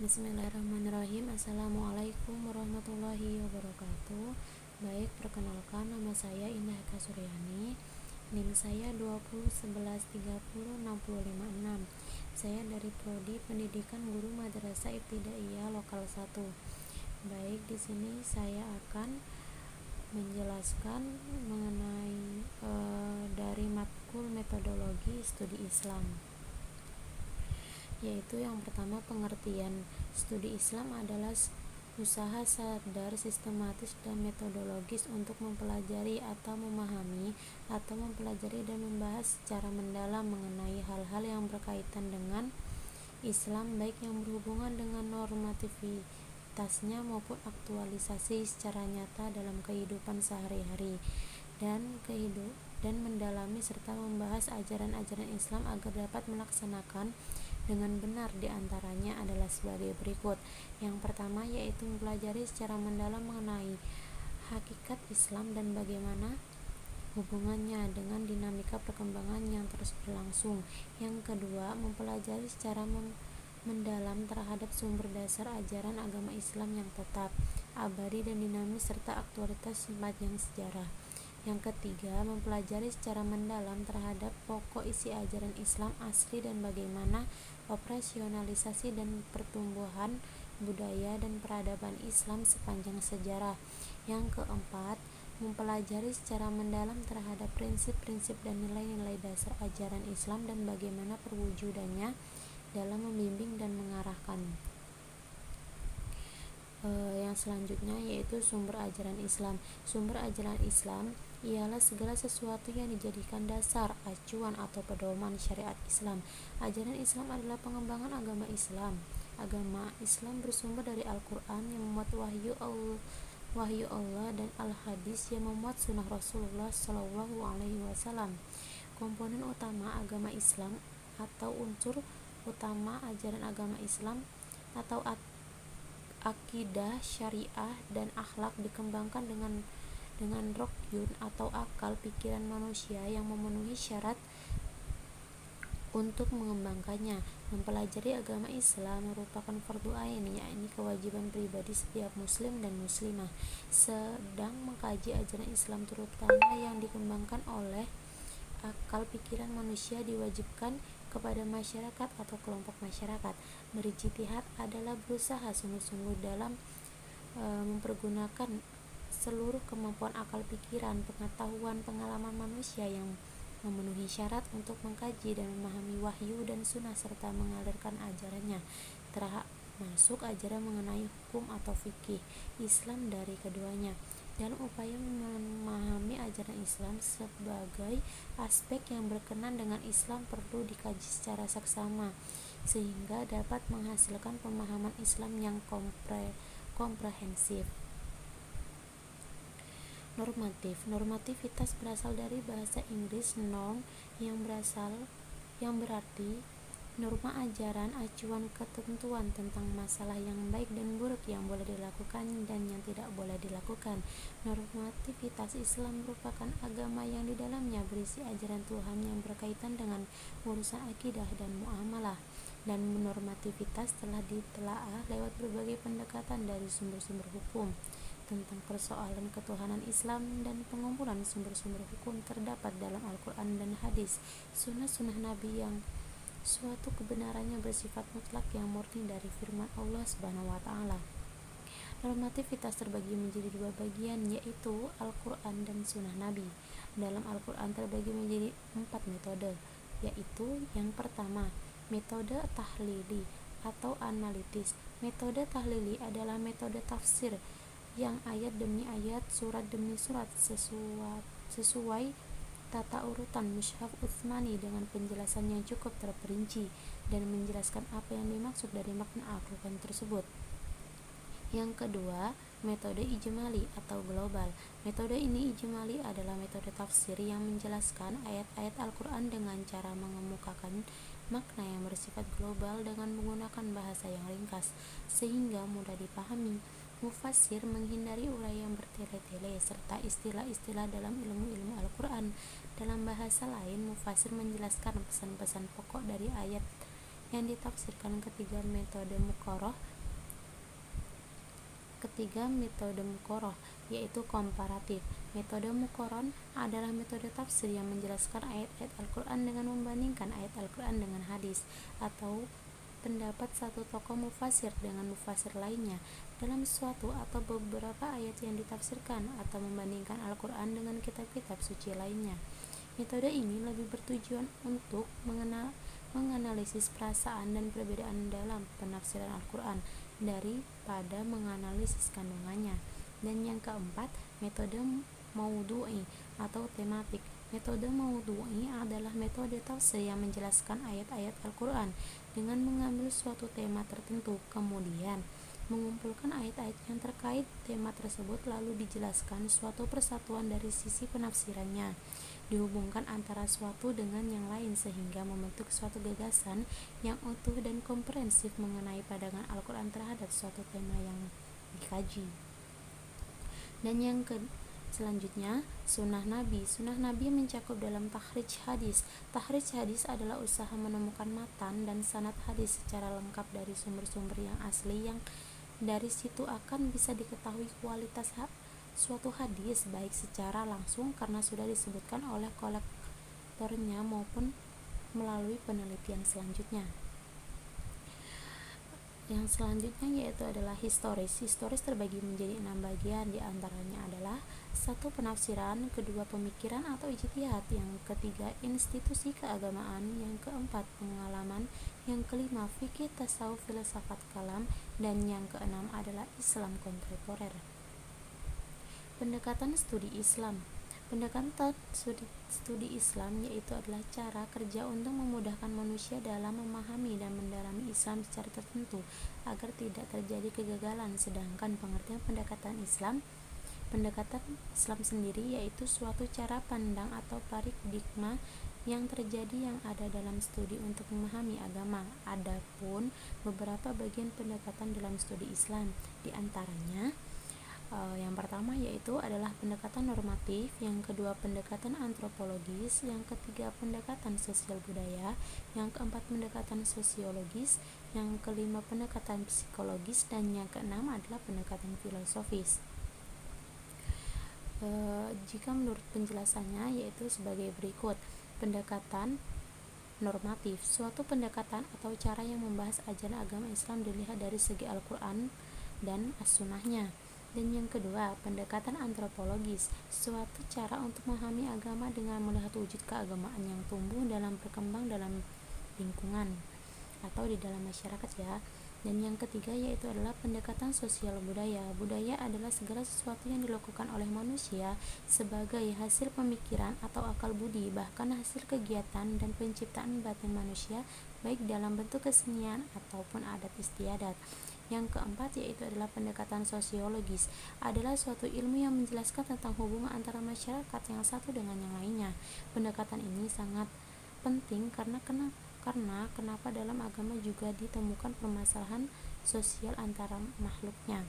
Bismillahirrahmanirrahim. Assalamualaikum warahmatullahi wabarakatuh. Baik, perkenalkan, nama saya Indah Eka Suryani. NIM saya 2011306056. Saya dari Prodi Pendidikan Guru Madrasah Ibtidaiyah Lokal 1. Baik, di sini saya akan menjelaskan mengenai dari matkul metodologi studi Islam, yaitu yang pertama, pengertian studi Islam adalah usaha sadar, sistematis, dan metodologis untuk mempelajari atau memahami atau mempelajari dan membahas secara mendalam mengenai hal-hal yang berkaitan dengan Islam, baik yang berhubungan dengan normativitasnya maupun aktualisasi secara nyata dalam kehidupan sehari-hari, dan mendalami serta membahas ajaran-ajaran Islam agar dapat melaksanakan dengan benar. Di antaranya adalah sebagai berikut. Yang pertama, yaitu mempelajari secara mendalam mengenai hakikat Islam dan bagaimana hubungannya dengan dinamika perkembangan yang terus berlangsung. Yang kedua, mempelajari secara mendalam terhadap sumber dasar ajaran agama Islam yang tetap, abadi, dan dinamis serta aktualitas sepanjang sejarah. Yang ketiga, mempelajari secara mendalam terhadap pokok isi ajaran Islam asli dan bagaimana operasionalisasi dan pertumbuhan budaya dan peradaban Islam sepanjang sejarah. Yang keempat, mempelajari secara mendalam terhadap prinsip-prinsip dan nilai-nilai dasar ajaran Islam dan bagaimana perwujudannya dalam membimbing dan mengarahkan. Yang selanjutnya yaitu sumber ajaran Islam. Sumber ajaran Islam ialah segala sesuatu yang dijadikan dasar, acuan, atau pedoman syariat Islam. Ajaran Islam adalah pengembangan agama Islam. Agama Islam bersumber dari Al-Quran yang memuat wahyu Allah dan Al-Hadis yang memuat sunnah Rasulullah SAW. Komponen utama agama Islam atau unsur utama ajaran agama Islam atau akidah, syariah, dan akhlak dikembangkan dengan rokyun atau akal pikiran manusia yang memenuhi syarat untuk mengembangkannya. Mempelajari agama Islam merupakan fardu ain, yakni kewajiban pribadi setiap muslim dan muslimah. Sedang mengkaji ajaran Islam terutama yang dikembangkan oleh akal pikiran manusia diwajibkan kepada masyarakat atau kelompok masyarakat. Berijtihad adalah berusaha sungguh-sungguh dalam mempergunakan seluruh kemampuan akal pikiran, pengetahuan, pengalaman manusia yang memenuhi syarat untuk mengkaji dan memahami wahyu dan sunnah serta mengalirkan ajarannya, termasuk ajaran mengenai hukum atau fikih Islam dari keduanya. Dalam upaya memahami ajaran Islam sebagai aspek yang berkenan dengan Islam perlu dikaji secara seksama sehingga dapat menghasilkan pemahaman Islam yang komprehensif. Normativitas berasal dari bahasa Inggris norm yang berarti norma ajaran, acuan, ketentuan tentang masalah yang baik dan buruk, yang boleh dilakukan dan yang tidak boleh dilakukan. Normativitas Islam merupakan agama yang di dalamnya berisi ajaran Tuhan yang berkaitan dengan urusan akidah dan muamalah, dan normativitas telah ditelaah lewat berbagai pendekatan dari sumber-sumber hukum tentang persoalan ketuhanan Islam, dan pengumpulan sumber-sumber hukum terdapat dalam Al-Quran dan hadis, sunnah Nabi yang suatu kebenarannya bersifat mutlak yang murni dari firman Allah Subhanahu wa Ta'ala. Normativitas terbagi menjadi dua bagian, yaitu Al-Quran dan sunnah Nabi. Dalam Al-Quran terbagi menjadi 4 metode, yaitu yang pertama, metode tahlili atau analitis. Metode tahlili adalah metode tafsir yang ayat demi ayat, surat demi surat sesuai tata urutan Mushaf Utsmani dengan penjelasan yang cukup terperinci dan menjelaskan apa yang dimaksud dari makna Al-Quran tersebut. Yang kedua, metode ijmali atau global. Metode ini ijmali adalah metode tafsir yang menjelaskan ayat-ayat Al-Quran dengan cara mengemukakan makna yang bersifat global dengan menggunakan bahasa yang ringkas sehingga mudah dipahami. Mufassir menghindari uraian bertele-tele serta istilah-istilah dalam ilmu-ilmu Al-Quran. Dalam bahasa lain, mufassir menjelaskan pesan-pesan pokok dari ayat yang ditafsirkan. Ketiga metode mukoroh, yaitu komparatif. Metode mukoron adalah metode tafsir yang menjelaskan ayat-ayat Al-Quran dengan membandingkan ayat Al-Quran dengan hadis atau pendapat satu tokoh mufasir dengan mufasir lainnya dalam suatu atau beberapa ayat yang ditafsirkan, atau membandingkan Al-Quran dengan kitab-kitab suci lainnya. Metode ini lebih bertujuan untuk menganalisis perasaan dan perbedaan dalam penafsiran Al-Quran daripada menganalisis kandungannya. Dan yang keempat, metode maudhu'i atau tematik. Metode maudhu'i adalah metode tafsir yang menjelaskan ayat-ayat Al-Quran dengan mengambil suatu tema tertentu, kemudian mengumpulkan ayat-ayat yang terkait tema tersebut, lalu dijelaskan suatu persatuan dari sisi penafsirannya, dihubungkan antara suatu dengan yang lain sehingga membentuk suatu gagasan yang utuh dan komprehensif mengenai pandangan Al-Quran terhadap suatu tema yang dikaji. Dan yang selanjutnya, sunnah Nabi. Sunnah Nabi mencakup dalam takhrij hadis. Takhrij hadis adalah usaha menemukan matan dan sanad hadis secara lengkap dari sumber-sumber yang asli, yang dari situ akan bisa diketahui kualitas suatu hadis baik secara langsung karena sudah disebutkan oleh kolektornya maupun melalui penelitian selanjutnya. Yang selanjutnya yaitu adalah historis. Historis terbagi menjadi 6 bagian, diantaranya adalah 1. Penafsiran, 2. Pemikiran atau ijtihad, yang ketiga institusi keagamaan, yang keempat pengalaman, yang kelima fikih, tasawuf, filsafat kalam, dan yang keenam adalah Islam kontemporer. Pendekatan studi Islam. Pendekatan studi Islam yaitu adalah cara kerja untuk memudahkan manusia dalam memahami dan mendalami Islam secara tertentu agar tidak terjadi kegagalan. Sedangkan pengertian pendekatan Islam sendiri yaitu suatu cara pandang atau paradigma yang terjadi yang ada dalam studi untuk memahami agama. Adapun beberapa bagian pendekatan dalam studi Islam, diantaranya yang pertama yaitu adalah pendekatan normatif, yang kedua pendekatan antropologis, yang ketiga pendekatan sosial budaya, yang keempat pendekatan sosiologis, yang kelima pendekatan psikologis, dan yang keenam adalah pendekatan filosofis. Jika menurut penjelasannya yaitu sebagai berikut. Pendekatan normatif, suatu pendekatan atau cara yang membahas ajaran agama Islam dilihat dari segi Al-Quran dan As-Sunnahnya. Dan yang kedua, pendekatan antropologis, suatu cara untuk memahami agama dengan melihat wujud keagamaan yang tumbuh dalam berkembang dalam lingkungan atau di dalam masyarakat ya. Dan yang ketiga yaitu adalah pendekatan sosial budaya. Budaya adalah segala sesuatu yang dilakukan oleh manusia sebagai hasil pemikiran atau akal budi, bahkan hasil kegiatan dan penciptaan batin manusia, baik dalam bentuk kesenian ataupun adat istiadat. Yang keempat yaitu adalah pendekatan sosiologis, adalah suatu ilmu yang menjelaskan tentang hubungan antara masyarakat yang satu dengan yang lainnya. Pendekatan ini sangat penting karena kenapa dalam agama juga ditemukan permasalahan sosial antara makhluknya.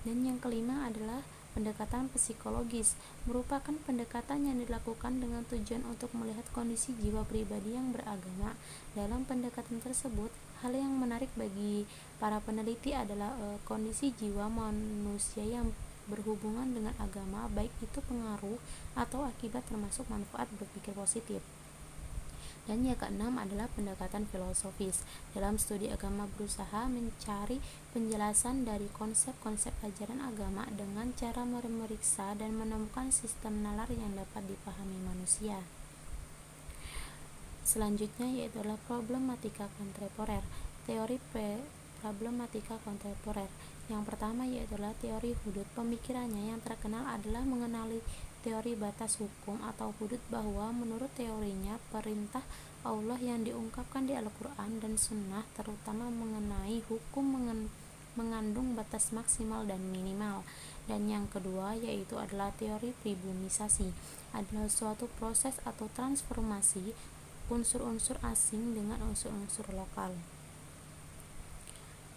Dan yang kelima adalah pendekatan psikologis, merupakan pendekatan yang dilakukan dengan tujuan untuk melihat kondisi jiwa pribadi yang beragama. Dalam pendekatan tersebut, hal yang menarik bagi para peneliti adalah kondisi jiwa manusia yang berhubungan dengan agama, baik itu pengaruh atau akibat termasuk manfaat berpikir positif. Dan yang keenam adalah pendekatan filosofis. Dalam studi agama berusaha mencari penjelasan dari konsep-konsep ajaran agama dengan cara memeriksa dan menemukan sistem nalar yang dapat dipahami manusia. Selanjutnya yaitu adalah problematika kontemporer. Teori problematika kontemporer. Yang pertama yaitu adalah teori hudud. Pemikirannya yang terkenal adalah mengenali teori batas hukum atau hudud, bahwa menurut teorinya perintah Allah yang diungkapkan di Al-Quran dan Sunnah terutama mengenai hukum mengandung batas maksimal dan minimal. Dan yang kedua yaitu adalah teori pribumisasi, adalah suatu proses atau transformasi unsur-unsur asing dengan unsur-unsur lokal.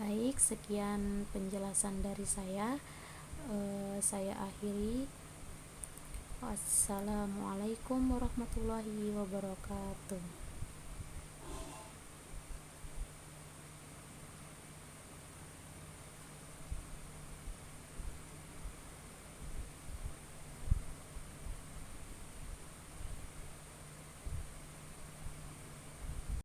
Baik, sekian penjelasan dari saya. Saya akhiri. Wassalamualaikum warahmatullahi wabarakatuh.